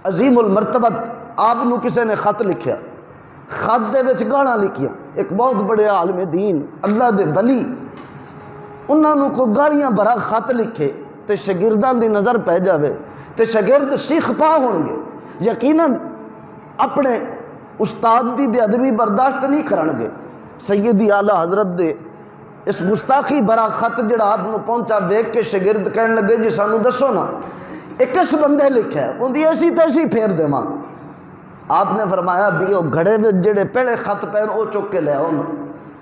عظیم المرتبت آپ نو کسے نے خط لکھیا، خط دے وچ گالاں لکھیاں۔ ایک بہت بڑے عالم دین اللہ دے ولی انہاں نو کو گالیاں بھرا خط لکھے تے شاگرداں دی نظر پہ جاوے تے شاگرد سیکھ پا ہون گے، یقیناً اپنے استاد دی بے ادبی برداشت نہیں کرن گے۔ سیدی اعلیٰ حضرت دے اس گستاخی بھرا خط جڑا آپ نو پہنچا ویکھ کے شاگرد کہن لگے جی سانو دسو نا یہ کس بندے لکھا ہے، اندی ایسی تیسی پھیر دیواں۔ آپ نے فرمایا بھی وہ گھڑے میں جڑے پہلے خط پہن وہ چک کے لے آؤ نا۔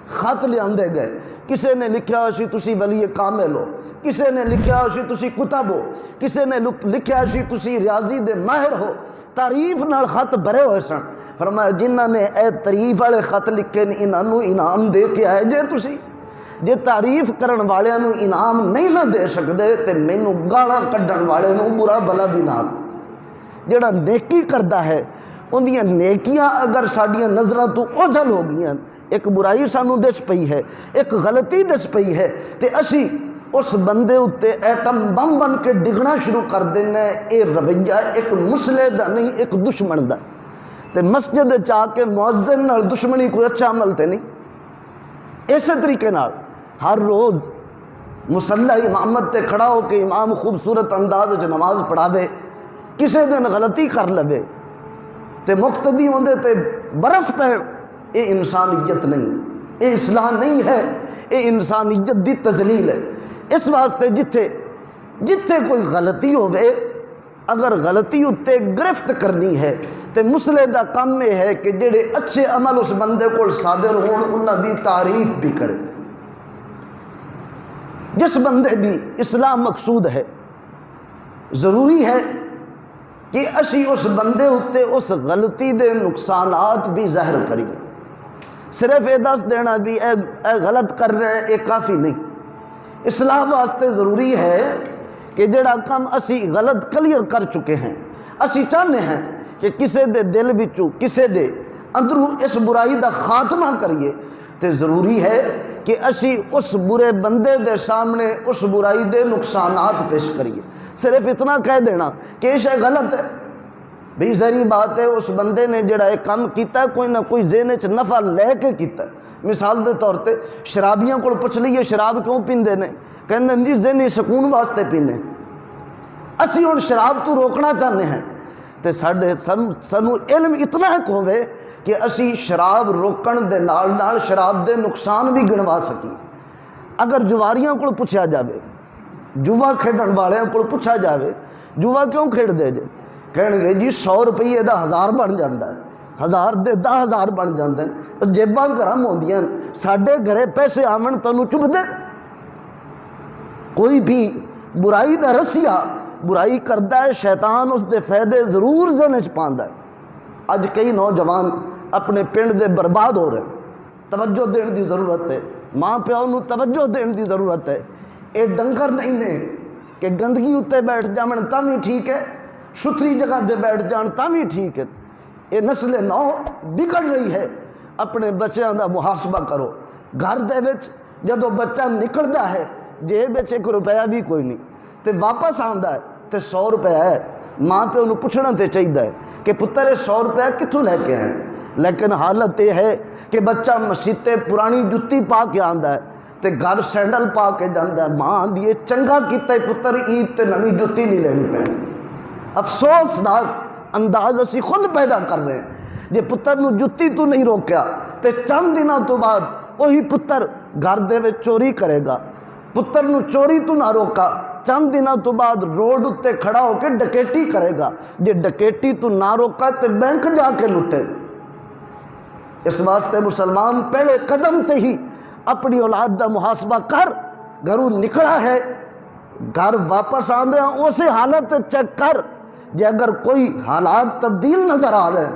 خط لے آندے گئے، کسے نے لکھیا سی تسی ولی کامل ہو، کسے نے لکھیا سی تسی کتب ہو، کسے نے لکھیا سی تسی ریاضی دے ماہر ہو، تعریف نال خط بھرے ہوئے سن۔ فرمایا جنہاں نے اے تعریف والے خط لکھے نے انہاں نو انعام دے کے آئے جے تسی، جے تعریف کرن والے نو انعام نہیں نہ دے سکدے تے مینوں گالاں کڈن والے نو برا بلا بھی نہ۔ جڑا نیکی کردا ہے اندیاں نیکیاں اگر ساڈیاں نظراں تو اوجھل ہو گئیاں، ایک برائی سانو دس پئی ہے، ایک غلطی دس پئی ہے تے اسی اس بندے اتے ایٹم بم بن کے ڈگنا شروع کر دینا ہے۔ اے رویہ ایک مسلح دا نہیں، ایک دشمن دا۔ تے مسجد چاہ کے مؤذن نال دشمنی کوئی اچھا عمل تے نہیں۔ اسی طریقے نال ہر روز مصلی امامت تے کھڑا ہو کے امام خوبصورت انداز وچ نماز پڑھاوے، کسے دن غلطی کر لوے تے مقتدی ہوندے تے برس پہ، اے انسانیت نہیں، اے اصلاح نہیں ہے، اے انسانیت دی تذلیل ہے۔ اس واسطے جتھے کوئی غلطی ہوئے اگر غلطی اتے گرفت کرنی ہے تے مسلح دا کام یہ ہے کہ جڑے اچھے عمل اس بندے کو صادر ہون انہاں دی تعریف بھی کرے۔ جس بندے دی اصلاح مقصود ہے ضروری ہے کہ اسی اس بندے اتے اس غلطی دے نقصانات بھی ظاہر کریے۔ صرف یہ دس دینا بھی اے غلط کر رہے ہیں، یہ کافی نہیں۔ اصلاح واسطے ضروری ہے کہ جڑا کام اسی غلط کلیئر کر چکے ہیں، اسی چاہنے ہیں کہ کسے دے دل وچوں کسے دے اندروں اس برائی دا خاتمہ کریے، تے ضروری ہے کہ اسی اس برے بندے دے سامنے اس برائی دے نقصانات پیش کریے۔ صرف اتنا کہہ دینا کہ یہ شے غلط ہے، بھی ظاہری بات ہے اس بندے نے جڑا ایک کام کیتا ہے کوئی نہ کوئی ذہن وچ نفع لے کے کیتا ہے۔ مثال دے طور تے شرابیاں کو پوچھ لئیے شراب کیوں پیندے نے، کہندے جی ذہنی سکون واسطے پینے۔ اسی ہن شراب تو روکنا چاہنے ہیں تے سانو علم اتنا ایک ہوئے کہ اسی شراب روکن دے نال نال شراب دے نقصان بھی گنوا سکیں۔ اگر جواریاں کو پوچھا جاوے، جوا کھیڈن والے کو پوچھا جاوے جوا کیوں کھیڈ دے جے، کہن گے جی 100 روپیے دا 1000 بن جاندہ ہے، 1000 دے 10,000 بن جاندے ہیں، جیباں گرم ہوندیاں، ساڈے گھرے پیسے آمن تانوں چب دے۔ کوئی بھی برائی دا رسیہ برائی کردا ہے، شیطان اس دے فائدے ضرور ذہن وچ پاندا ہے۔ اج کئی نوجوان اپنے پنڈ دے برباد ہو رہے، توجہ دین دی ضرورت ہے، ماں پیو نو توجہ دین دی ضرورت ہے۔ اے ڈنگر نہیں نے کہ گندگی اتے بیٹھ جاون تاں بھی ٹھیک ہے، ستھری جگہ دے بیٹھ جان تاں بھی ٹھیک ہے۔ اے نسل نو بگڑ رہی ہے، اپنے بچیاں دا محاسبہ کرو۔ گھر دے وچ جدو بچہ نکلدا ہے جیب وچ 1 روپیہ بھی کوئی نہیں تے واپس آندا ہے تے 100 روپیہ ہے، ماں پیو نو پوچھنا تے چاہیے ہے کہ پتر 100 روپیہ کتوں لے کے آئے، لیکن حالت یہ ہے کہ بچہ مسجد تے پرانی جتی پا کے آندا ہے تے گھر سینڈل پا کے جاندا ہے، ماں دیے چنگا کیتا ہے پتر عید تے نویں جتی نہیں لینی پینی۔ افسوسناک انداز اسی خود پیدا کر رہے ہیں، جے پتر نو جتی تو نہیں روکیا تے چند دنوں تو بعد وہی پتر گھر دے وچ چوری کرے گا۔ پتر نو چوری تو نہ روکا، چند دنوں تو بعد روڈ اتے کھڑا ہو کے ڈکیٹی کرے گا، جے ڈکیٹی تو نہ روکا تے بینک جا کے لٹے گا۔ اس واسطے مسلمان پہلے قدم تے ہی اپنی اولاد دا محاسبہ کر، گھروں نکلا ہے گھر واپس آندے ہیں اسی حالت چیک کر، جے اگر کوئی حالات تبدیل نظر آ رہے ہیں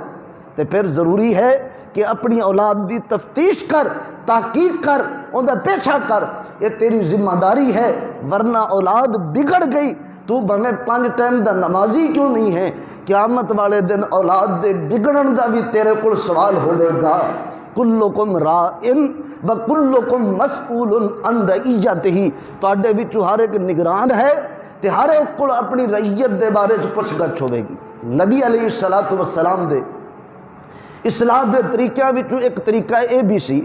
تو پھر ضروری ہے کہ اپنی اولاد دی تفتیش کر، تحقیق کر، ان دا پیچھا کر، یہ تیری ذمہ داری ہے، ورنہ اولاد بگڑ گئی تو بھمیں 5 ٹائم دا نمازی کیوں نہیں ہے، قیامت والے دن اولاد دے بگڑن دا بھی تیرے کل سوال ہوئے گا۔ کلکم رائن وکلکم مسئول عن رعیتہ، تواڈے وچوں ہر ایک نگران ہے تے ہر ایک کو اپنی رعیت دے بارے پوچھ گچھ ہوے گی۔ نبی علیہ الصلوۃ والسلام دے اصلاح دے طریقیاں وچوں ایک طریقہ یہ بھی سی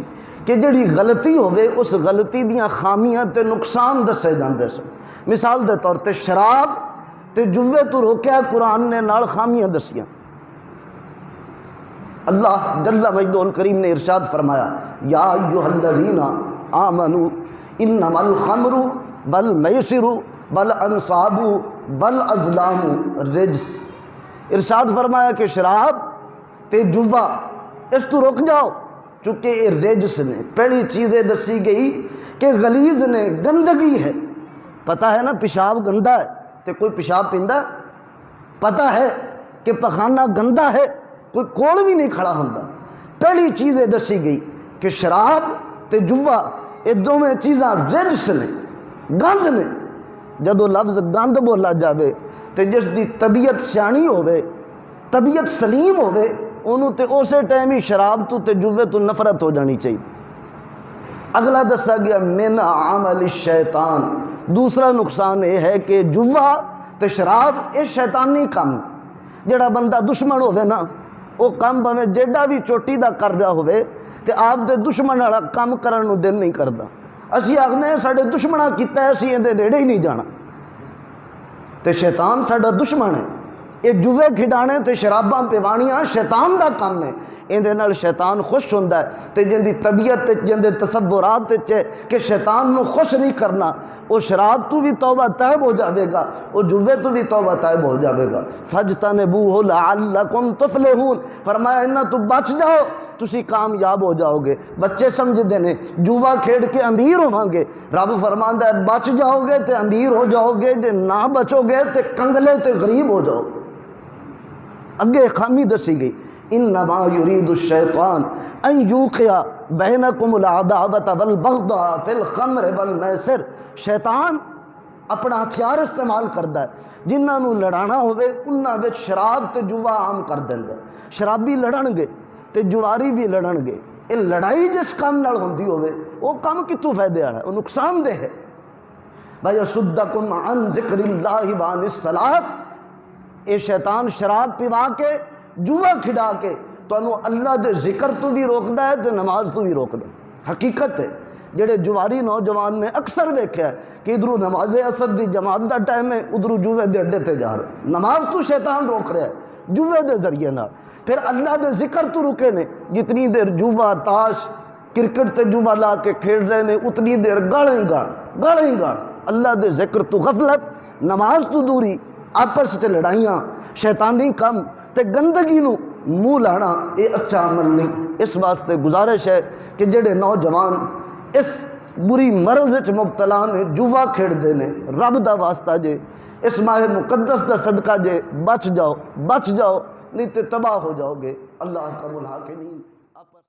کہ جڑی غلطی ہوئے اس غلطی دیاں خامیاں تے نقصان دسے جاندے سن. مثال دے طور تے شراب تے جوے تو روکیا قرآن نے نال خامیاں دسیاں. اللہ جل مجدہ الکریم نے ارشاد فرمایا یا ایھا الذین آمنوا انما الخمر والمیسر والانصاب والازلام رجس. ارشاد فرمایا کہ شراب تے جوا اس تو رک جاؤ چونکہ یہ رجس نے. پہلی چیزیں دسی گئی کہ غلیظ نے، گندگی ہے. پتہ ہے نا پیشاب گندا ہے تے کوئی پیشاب پیندا؟ پتہ ہے کہ پخانہ گندا ہے، کوئی کول بھی نہیں کھڑا ہوندا. پہلی چیزیں دسی گئی کہ شراب تے جوا یہ دونوں چیزاں رجس نے، گند نے. جدو لفظ گند بولا جاوے تے جس دی طبیعت سیانی ہوئے، طبیعت سلیم ہوئے، انہوں تے اسے ٹائم ہی شراب تو تے جوے تو نفرت ہو جانی چاہیے. اگلا دسا گیا من عمل الشیطان. دوسرا نقصان یہ ہے کہ جوا تے شراب یہ شیطانی کام. جڑا بندہ دشمن ہوئے نا وہ کام بھویں جیڑا بھی چوٹی دا کر رہا ہوئے تے آپ دے دشمن والا کام کرن نو دل نہیں کردا. اسی آخنے ساڈے دشمنہ کیتا ہے، اسی اندے نیڑے ہی نہیں جانا. تے شیطان ساڈا دشمن ہے. یہ جوے کھڈانے تے شراباں پیوانیاں شیطان دا کام ہے. اندے نال شیطان خوش ہوندا ہے تے جن دی طبیعت جن دے تصورات کہ شیطان نو خوش نہیں کرنا، وہ شراب تو بھی توبہ طائب ہو جاوے گا، وہ جوے تو بھی توبہ طائب ہو جاوے گا. فاجتنبوہ لعلکم تفلحون. فرمایا انہاں تو بچ جاؤ تسی کامیاب ہو جاؤ گے. بچے سمجھدے نے جوا کھیڑ کے امیر ہوواں گے. رب فرماندا ہے بچ جاؤ گے تے امیر ہو جاؤ گے، جے نہ بچو گے تے کنگلے تے غریب ہو جاؤ گے. اگے خامی دسی گئی انما یرید الشیطان ان یوقع بینکم العداوۃ والبغضاء فی الخمر والمیسر. شیطان اپنا ہتھیار استعمال کردا ہے. جنہاں نو لڑانا ہوئے انہاں وچ شراب تے جوا عام کر دیندا. شرابی لڑن گے تے جواری بھی لڑن گے. یہ لڑائی جس کام نال ہوندی ہوئے وہ کام کتوں فائدے والا ہے، وہ نقصان دہ ہے. وَيَصُدَّكُمْ عَنْ ذِكْرِ اللَّهِ وَعَنِ الصَّلَاةِ. یہ شیطان شراب پیوا کے جوا کھڈا کے تو اللہ دے ذکر تو بھی روکدا ہے تے نماز تو بھی روکدا ہے. حقیقت ہے جڑے جواری نوجوان نے اکثر ویکھیا ہے کہ ادھروں نماز اثر دی جماعت دا ٹائم ہے، ادھروں جوے دے اڈے تے جا رہے. نماز تو شیطان روک رہا ہے جوے دے ذریعے نال. پھر اللہ دے ذکر تو رکے نے. جتنی دیر جوا تاش کرکٹ تے جوا لا کے کھیڑ رہے نے اتنی دیر گاڑیں گاڑ. اللہ دے ذکر تو غفلت، نماز تو دوری، آپس تے لڑائیاں، شیطانی کم تے گندگی نو منہ لانا یہ اچھا عمل نہیں. اس واسطے گزارش ہے کہ جڑے نوجوان اس بری مرض وچ مبتلا نے، جوا کھیڑ دے نے، رب دا واسطہ جے اس ماہ مقدس دا صدقہ جے بچ جاؤ نہیں تے تباہ ہو جاؤ گے. اللہ احکم الحاکمین.